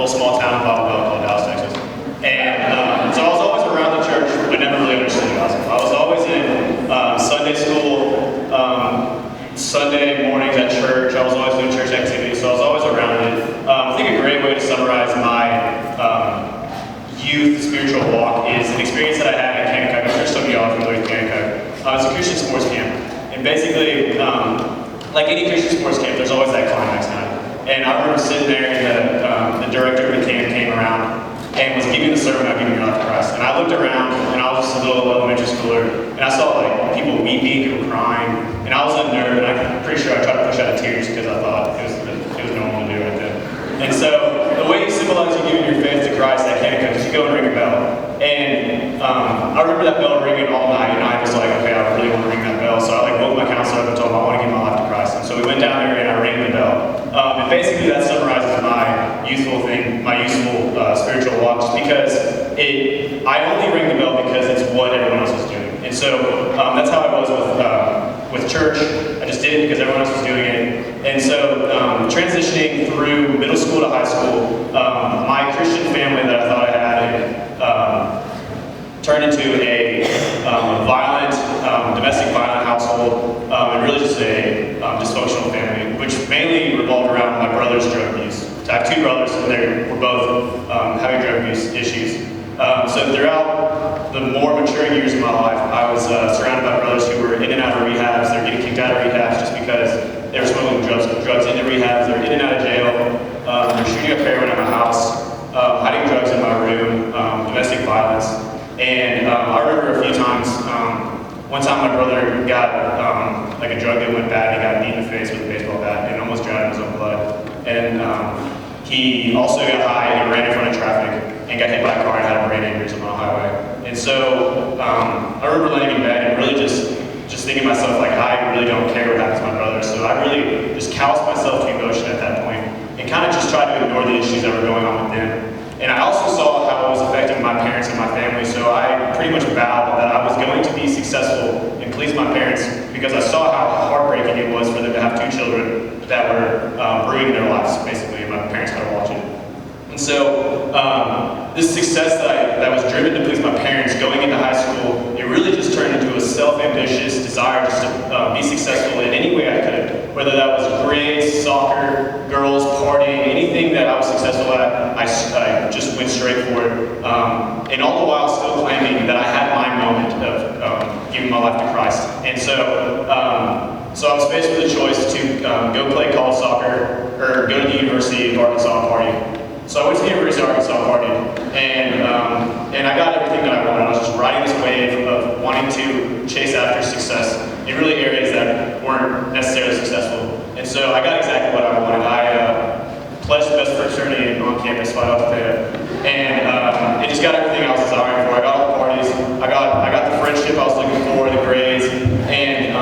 little small town in Bible Belt called Dallas, Texas. And so I was always around the church, but never really understood the gospel. I was always in Sunday school, Sunday mornings at church. I was always doing church activities, so I was always around it. I think a great way to summarize my youth spiritual walk is an experience that I had at Kanakuk. I'm sure some of y'all are familiar with Kanakuk. It's a Christian sports camp. And basically, like any Christian sports camp, there's always that climax night. And I remember sitting there and the director of the camp came around and was giving the sermon on giving your life to Christ. And I looked around, and I was just a little elementary schooler, and I saw like people weeping and crying, and I was a nerd, and I'm pretty sure I tried to push out tears because I thought it was normal to do right then. And so the way you symbolize you giving your faith to Christ at Kanakuk is you go and ring a bell. And I remember that bell ringing all night, and I was like, okay, I really want to ring that bell. So I woke my counselor up and told him I want to give my life to Christ. And so we went down there and I rang the bell. And basically that summarizes my youthful spiritual walk, just because I only rang the bell because it's what everyone else was doing. And so that's how I was with church. I just did it because everyone else was doing it. And so transitioning through middle school to high school, my Christian family that I thought I had turned into a violent, domestic violent household, and really just a dysfunctional family, which mainly revolved around my brother's drug abuse. So I have two brothers, and they were both having drug abuse issues. So throughout the more maturing years of my life, I was surrounded by brothers who were in and out of rehabs. They were getting kicked out of rehabs just because they were smuggling drugs into rehabs. They were in and out of jail. They were shooting up heroin at my house, hiding drugs in my room, domestic violence. And I remember a few times, one time my brother got like a drug deal went bad. He got beat in the face with a baseball bat and almost drowned in his own blood. And he also got high and ran in front of traffic and got hit by a car and had a brain aneurysm on a highway. And so I remember laying in bed and really just thinking to myself, like, I really don't care what happens to my brother. So I really just calloused myself to emotion at that point and kind of just tried to ignore the issues that were going on with them. And I also saw how it was affecting my parents and my family, so I pretty much vowed that I was going to be successful and please my parents, because I saw how heartbreaking it was for them to have two children that were ruining their lives, basically, and my parents had to watch it. And so this success that was driven to please my parents going into high school, it really just turned into a self-ambitious desire just to be successful in any way I could. Whether that was grades, soccer, girls, partying, anything that I was successful at, I just went straight for it. And all the while still claiming that I had my moment of giving my life to Christ. And so I was faced with a choice to go play college soccer or go to the University of Arkansas and party. So I went to the University of Arkansas, partied, and I got everything that I wanted. I was just riding this wave of wanting to chase after success in really areas that weren't necessarily successful. And so I got exactly what I wanted. I pledged the best fraternity on campus, Phi Alpha Theta, and it just got everything I was desiring for. I got all the parties, I got the friendship I was looking for, the grades, and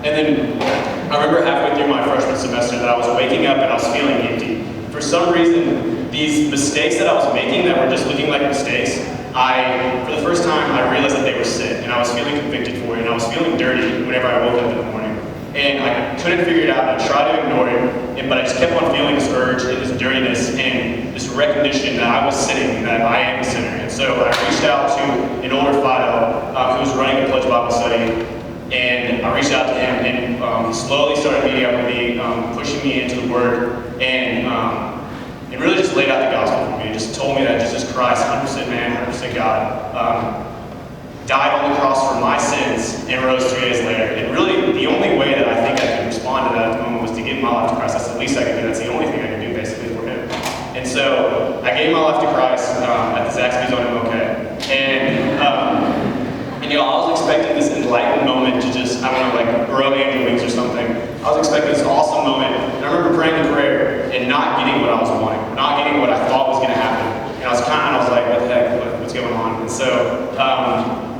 then I remember halfway through my freshman semester that I was waking up and I was feeling empty. For some reason, these mistakes that I was making that were just looking like mistakes, for the first time, I realized that they were sin, and I was feeling convicted for it, and I was feeling dirty whenever I woke up in the morning. And I couldn't figure it out, and I tried to ignore it, but I just kept on feeling this urge and this dirtiness and this recognition that I was sinning, that I am a sinner. And so I reached out to an older Fido who was running a Pledge Bible study, and I reached out to him, and he slowly started meeting up with me, pushing me into the Word, and it really just laid out the gospel for me. It just told me that Jesus Christ, 100% man, 100% God, died on the cross for my sins and rose 3 days later. And really, the only way that I think I could respond to that at the moment was to give my life to Christ. That's the least I could do. That's the only thing I could do, basically, for him. And so I gave my life to Christ at the Zaxby's on MLK. And I was expecting this enlightened moment to just, I don't know, like grow angel wings or something. I was expecting this awesome moment. And I remember praying the prayer and not getting what I was wanting, not getting what I thought was going to happen. And I was like, what the heck, what's going on? And so,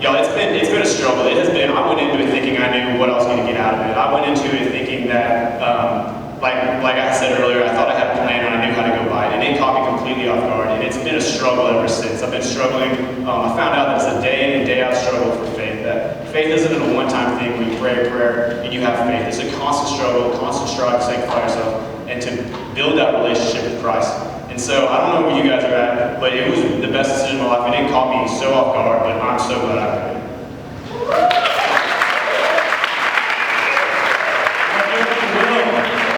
it's been a struggle. It has been. I went into it thinking I knew what I was going to get out of it. I went into it thinking that, like I said earlier, I thought I had a plan and I knew how to go by it. And it caught me completely off guard. And it's been a struggle ever since. I've been struggling. I found out that it's a day in and day out struggle for faith. That faith isn't a one-time thing where you pray a prayer and you have faith. It's a constant struggle, a constant strive to sanctify yourself and to build that relationship with Christ. And so I don't know where you guys are at, but it was the best decision of my life. It didn't caught me so off guard, but I'm so glad I did it.